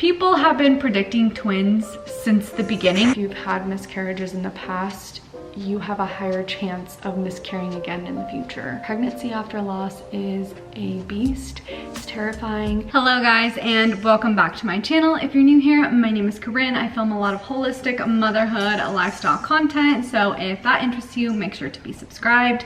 People have been predicting twins since the beginning. If you've had miscarriages in the past, you have a higher chance of miscarrying again in the future. Pregnancy after loss is a beast. It's terrifying. Hello guys, and welcome back to my channel. If you're new here, my name is Kurin. I film a lot of holistic motherhood lifestyle content, so if that interests you, make sure to be subscribed.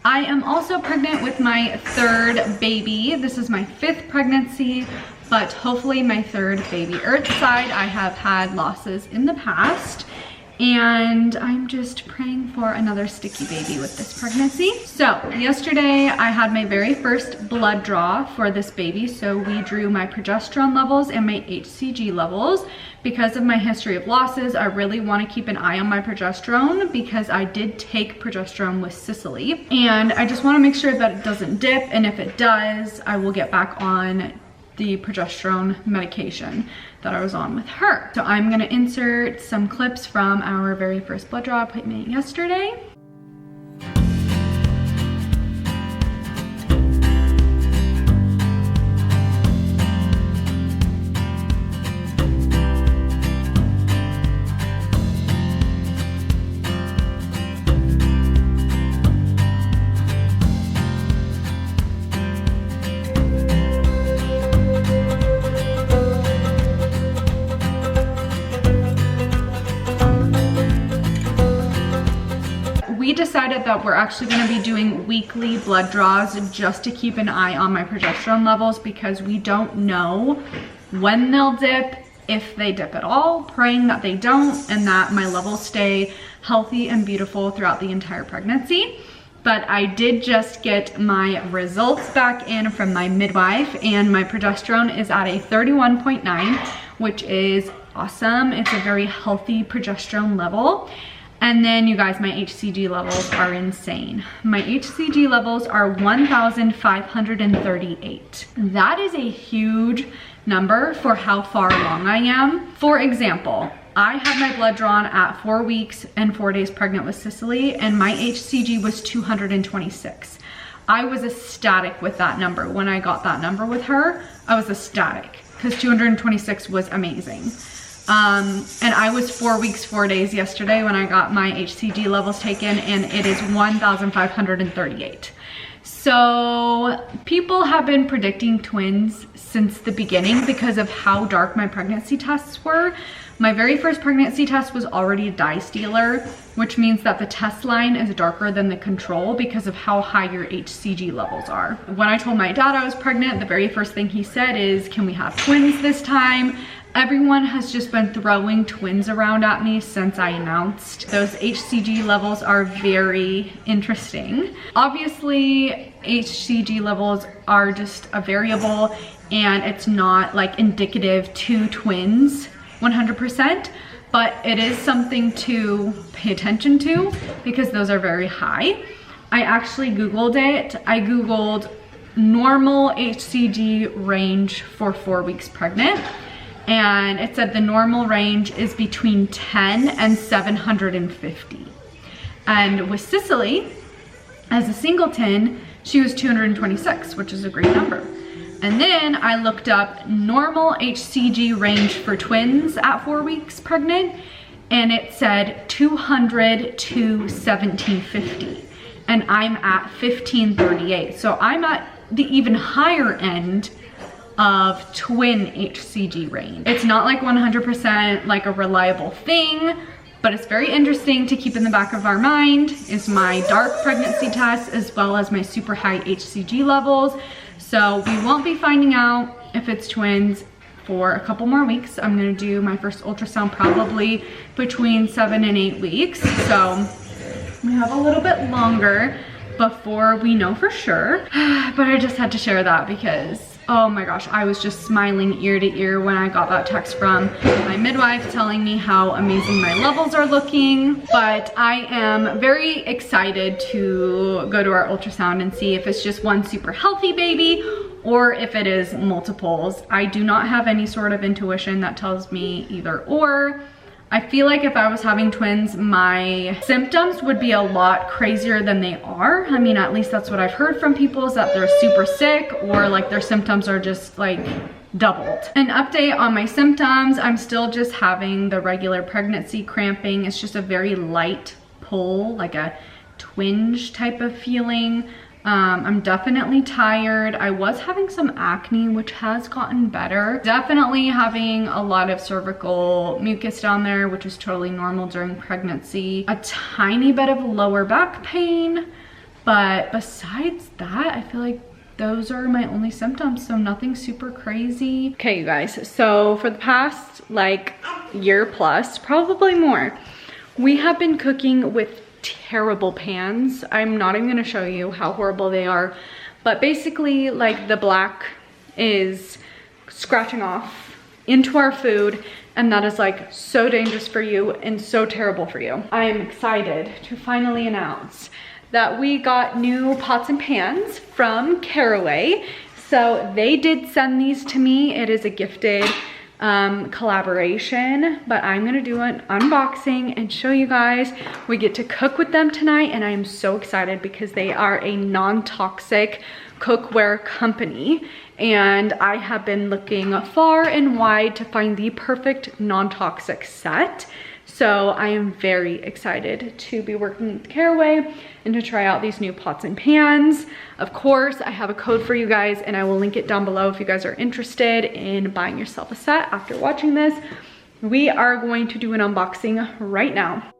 I am also pregnant with my third baby. This is my 5th pregnancy, but hopefully my 3rd baby. Earthside, I have had losses in the past, and I'm just praying for another sticky baby with this pregnancy. So yesterday I had my very first blood draw for this baby. So we drew my progesterone levels and my HCG levels. Because of my history of losses, I really want to keep an eye on my progesterone because I did take progesterone with Cicely, and I just want to make sure that it doesn't dip, and if it does, I will get back on the progesterone medication that I was on with her. So I'm gonna insert some clips from our very first blood draw appointment yesterday. We decided that we're actually going to be doing weekly blood draws just to keep an eye on my progesterone levels because we don't know when they'll dip, if they dip at all, praying that they don't and that my levels stay healthy and beautiful throughout the entire pregnancy. But I did just get my results back in from my midwife, and my progesterone is at a 31.9, which is awesome. It's a very healthy progesterone level. And then you guys, my HCG levels are insane. My HCG levels are 1,538. That is a huge number for how far along I am. For example, I had my blood drawn at 4 weeks and 4 days pregnant with Cicely, and my HCG was 226. I was ecstatic with that number. When I got that number with her, I was ecstatic because 226 was amazing. And I was 4 weeks, 4 days yesterday when I got my HCG levels taken, and it is 1,538. So people have been predicting twins since the beginning because of how dark my pregnancy tests were. My very first pregnancy test was already a dye stealer, which means that the test line is darker than the control because of how high your HCG levels are. When I told my dad I was pregnant, the very first thing he said is, "Can we have twins this time?" Everyone has just been throwing twins around at me since I announced. Those HCG levels are very interesting. Obviously, HCG levels are just a variable, and it's not like indicative to twins 100%, but it is something to pay attention to because those are very high. I actually Googled it. I Googled normal HCG range for 4 weeks pregnant, and it said the normal range is between 10 and 750. And with Cicely, as a singleton, she was 226, which is a great number. And then I looked up normal HCG range for twins at 4 weeks pregnant, and it said 200 to 1750. And I'm at 1538. So I'm at the even higher end of twin HCG range. It's not like 100% like a reliable thing, but it's very interesting to keep in the back of our mind is my dark pregnancy test as well as my super high HCG levels. So we won't be finding out if it's twins for a couple more weeks. I'm gonna do my first ultrasound probably between 7 and 8 weeks. So we have a little bit longer before we know for sure. But I just had to share that because, oh my gosh, I was just smiling ear to ear when I got that text from my midwife telling me how amazing my levels are looking. But I am very excited to go to our ultrasound and see if it's just one super healthy baby or if it is multiples. I do not have any sort of intuition that tells me either or. I feel like if I was having twins, my symptoms would be a lot crazier than they are. I mean, at least that's what I've heard from people, is that they're super sick or like their symptoms are just like doubled. An update on my symptoms. I'm still just having the regular pregnancy cramping. It's just a very light pull, like a twinge type of feeling. I'm definitely tired. I was having some acne, which has gotten better. Definitely having a lot of cervical mucus down there, which is totally normal during pregnancy. A tiny bit of lower back pain, but besides that, I feel like those are my only symptoms, so nothing super crazy. Okay, you guys, so for the past like year plus, probably more, we have been cooking with terrible pans. I'm not even gonna show you how horrible they are, but basically like the black is scratching off into our food, and that is like so dangerous for you and so terrible for you. I am excited to finally announce that we got new pots and pans from Caraway. So they did send these to me. It is a gifted collaboration, but I'm gonna do an unboxing and show you guys. We get to cook with them tonight, and I am so excited because they are a non-toxic cookware company, and I have been looking far and wide to find the perfect non-toxic set. So I am very excited to be working with Caraway and to try out these new pots and pans. Of course, I have a code for you guys, and I will link it down below if you guys are interested in buying yourself a set after watching this. We are going to do an unboxing right now.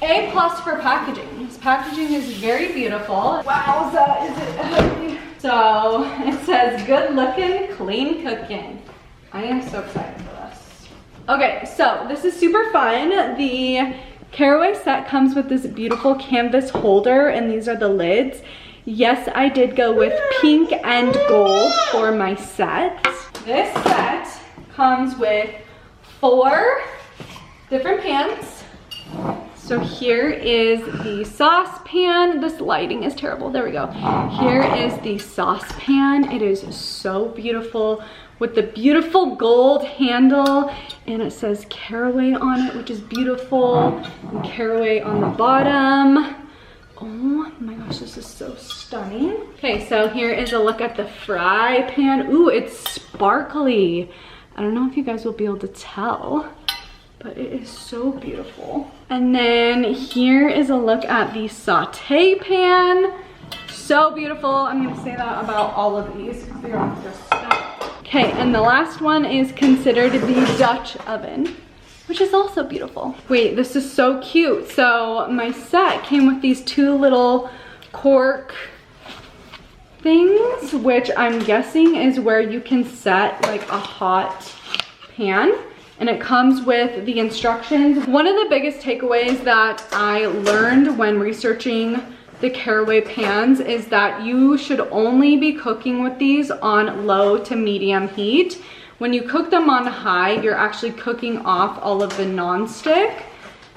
A+ for packaging. This packaging is very beautiful. Wowza, is it heavy? So it says good looking, clean cooking. I am so excited for this. Okay, so this is super fun. The Caraway set comes with this beautiful canvas holder, and these are the lids. Yes, I did go with pink and gold for my set. This set comes with 4 different pans. So here is the saucepan. This lighting is terrible. There we go. Here is the saucepan. It is so beautiful with the beautiful gold handle, and it says Caraway on it, which is beautiful, and Caraway on the bottom. Oh my gosh, this is so stunning. Okay, so here is a look at the fry pan. Ooh, it's sparkly. I don't know if you guys will be able to tell, but it is so beautiful. And then here is a look at the saute pan. So beautiful. I'm gonna say that about all of these because they're all just stunning. Okay, and the last one is considered the Dutch oven, which is also beautiful. Wait, this is so cute. So my set came with these 2 little cork things, which I'm guessing is where you can set like a hot pan. And it comes with the instructions. One of the biggest takeaways that I learned when researching the Caraway pans is that you should only be cooking with these on low to medium heat. When you cook them on high, you're actually cooking off all of the non-stick.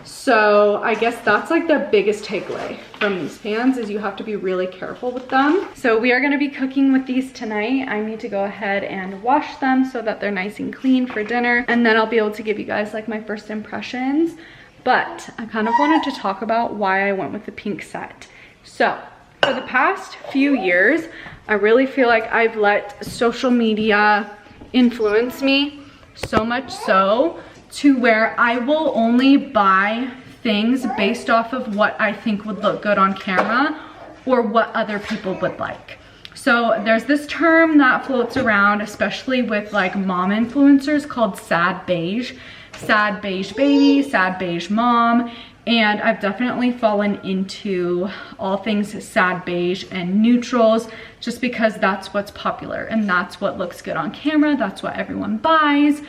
So I guess that's like the biggest takeaway from these pans, is you have to be really careful with them. So we are gonna be cooking with these tonight. I need to go ahead and wash them so that they're nice and clean for dinner, and then I'll be able to give you guys like my first impressions. But I kind of wanted to talk about why I went with the pink set. So for the past few years, I really feel like I've let social media influence me, so much so to where I will only buy things based off of what I think would look good on camera or what other people would like. So there's this term that floats around, especially with like mom influencers, called sad beige. Sad beige baby, sad beige mom. And I've definitely fallen into all things sad beige and neutrals just because that's what's popular and that's what looks good on camera. That's what everyone buys.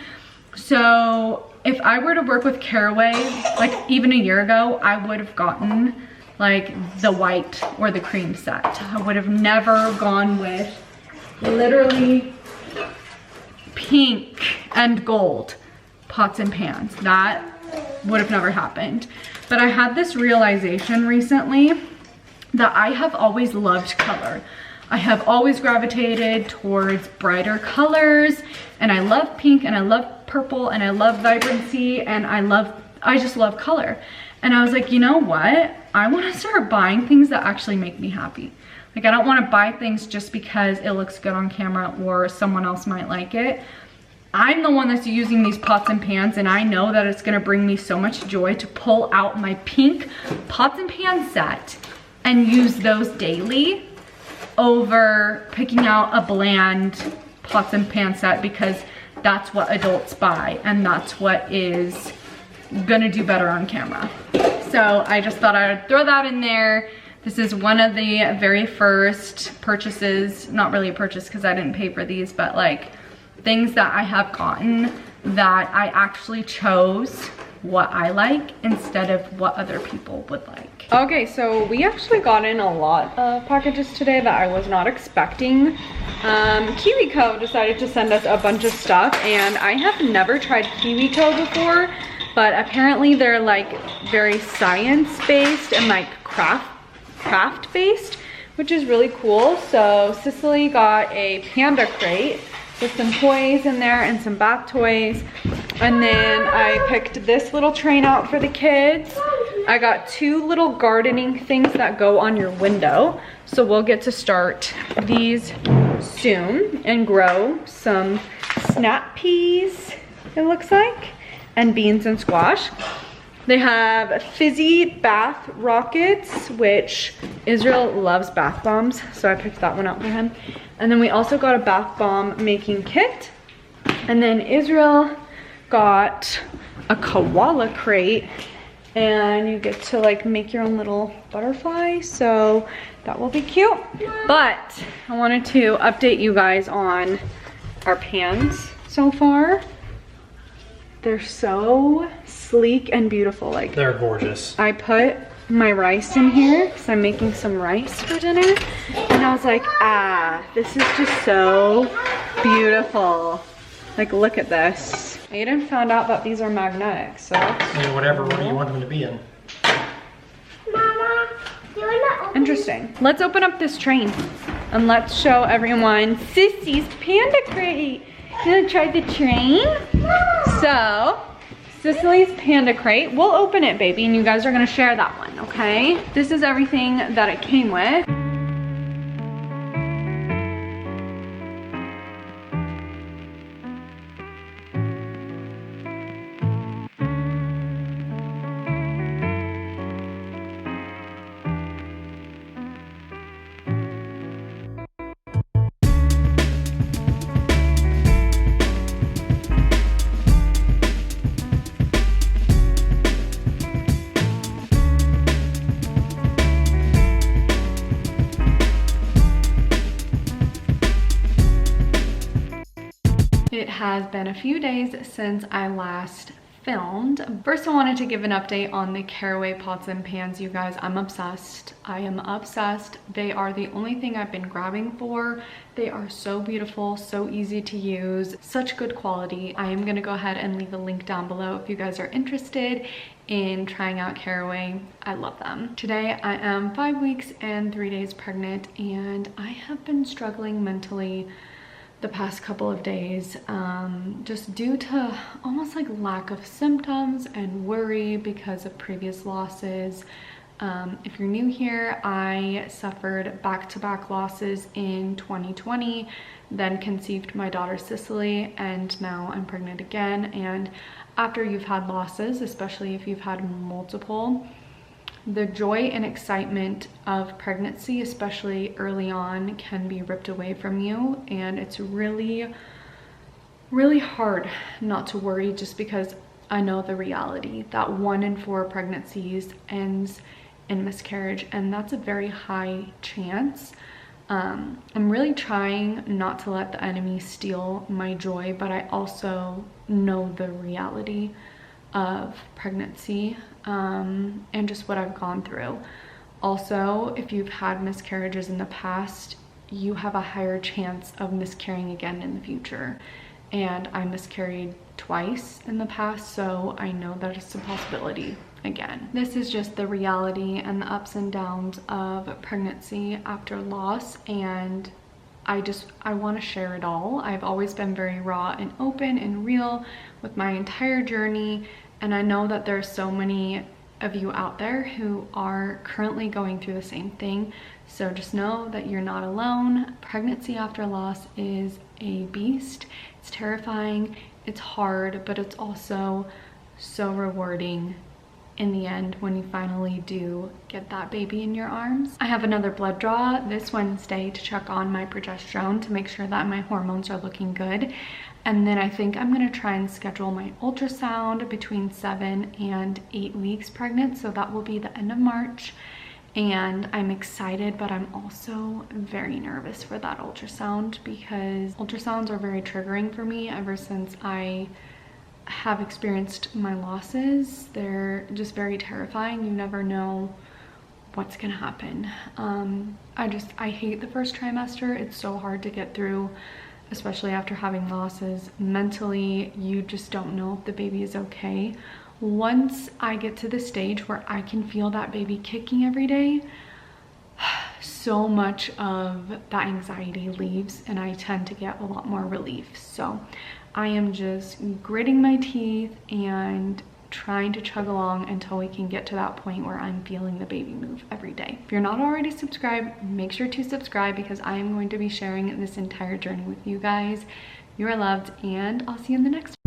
So if I were to work with Caraway, like even a year ago, I would have gotten like the white or the cream set. I would have never gone with literally pink and gold pots and pans. That would have never happened. But I had this realization recently that I have always loved color. I have always gravitated towards brighter colors, and I love pink, and I love purple, and I love vibrancy, and I just love color. And I was like, you know what? I want to start buying things that actually make me happy. Like, I don't want to buy things just because it looks good on camera or someone else might like it. I'm the one that's using these pots and pans, and I know that it's gonna bring me so much joy to pull out my pink pots and pan set and use those daily over picking out a bland pots and pan set, because that's what adults buy and that's what is gonna do better on camera. So I just thought I would throw that in there. This is one of the very first purchases, not really a purchase because I didn't pay for these, but like things that I have gotten that I actually chose what I like instead of what other people would like. Okay, so we actually got in a lot of packages today that I was not expecting. KiwiCo decided to send us a bunch of stuff, and I have never tried KiwiCo before, but apparently they're like very science-based and like craft-based, which is really cool. So Cicely got a panda crate with some toys in there and some bath toys. And then I picked this little train out for the kids. I got 2 little gardening things that go on your window. So we'll get to start these soon and grow some snap peas, it looks like, and beans and squash. They have fizzy bath rockets, which Israel loves bath bombs, so I picked that one out for him. And then we also got a bath bomb making kit. And then Israel got a koala crate, and you get to like make your own little butterfly, so that will be cute. But I wanted to update you guys on our pans so far. They're so sleek and beautiful. Like, they're gorgeous. I put my rice in here because I'm making some rice for dinner, and I was like, this is just so beautiful. Like, look at this. Aidan found out that these are magnetic, so whatever order you want them to be in. Mama, do you want to open? Interesting. Let's open up this train and let's show everyone Sissy's panda crate. You wanna try the train? So, Cicely's panda crate. We'll open it, baby, and you guys are gonna share that one, okay? This is everything that it came with. It has been a few days since I last filmed. First, I wanted to give an update on the Caraway pots and pans, you guys. I'm obsessed. I am obsessed. They are the only thing I've been grabbing for. They are so beautiful, so easy to use, such good quality. I am gonna go ahead and leave a link down below if you guys are interested in trying out Caraway. I love them. Today, I am 5 weeks and 3 days pregnant, and I have been struggling mentally the past couple of days, just due to almost like lack of symptoms and worry because of previous losses. If you're new here, I suffered back-to-back losses in 2020, then conceived my daughter Cicely, and now I'm pregnant again. And after you've had losses, especially if you've had multiple, the joy and excitement of pregnancy, especially early on, can be ripped away from you, and it's really, really hard not to worry, just because I know the reality that 1 in 4 pregnancies ends in miscarriage, and that's a very high chance. I'm really trying not to let the enemy steal my joy, but I also know the reality of pregnancy and just what I've gone through. Also, if you've had miscarriages in the past, you have a higher chance of miscarrying again in the future. And I miscarried twice in the past, so I know that it's a possibility again. This is just the reality and the ups and downs of pregnancy after loss, and I want to share it all. I've always been very raw and open and real with my entire journey, and I know that there's so many of you out there who are currently going through the same thing. So just know that you're not alone. Pregnancy after loss is a beast. It's terrifying, it's hard, but it's also so rewarding in the end when you finally do get that baby in your arms. I have another blood draw this Wednesday to check on my progesterone to make sure that my hormones are looking good. And then I think I'm gonna try and schedule my ultrasound between 7 and 8 weeks pregnant. So that will be the end of March. And I'm excited, but I'm also very nervous for that ultrasound because ultrasounds are very triggering for me ever since I have experienced my losses. They're just very terrifying. You never know what's gonna happen. I hate the first trimester. It's so hard to get through, especially after having losses. Mentally, you just don't know if the baby is okay. Once I get to the stage where I can feel that baby kicking every day, so much of that anxiety leaves and I tend to get a lot more relief. So I am just gritting my teeth and trying to chug along until we can get to that point where I'm feeling the baby move every day. If you're not already subscribed, make sure to subscribe because I am going to be sharing this entire journey with you guys. You are loved, and I'll see you in the next one.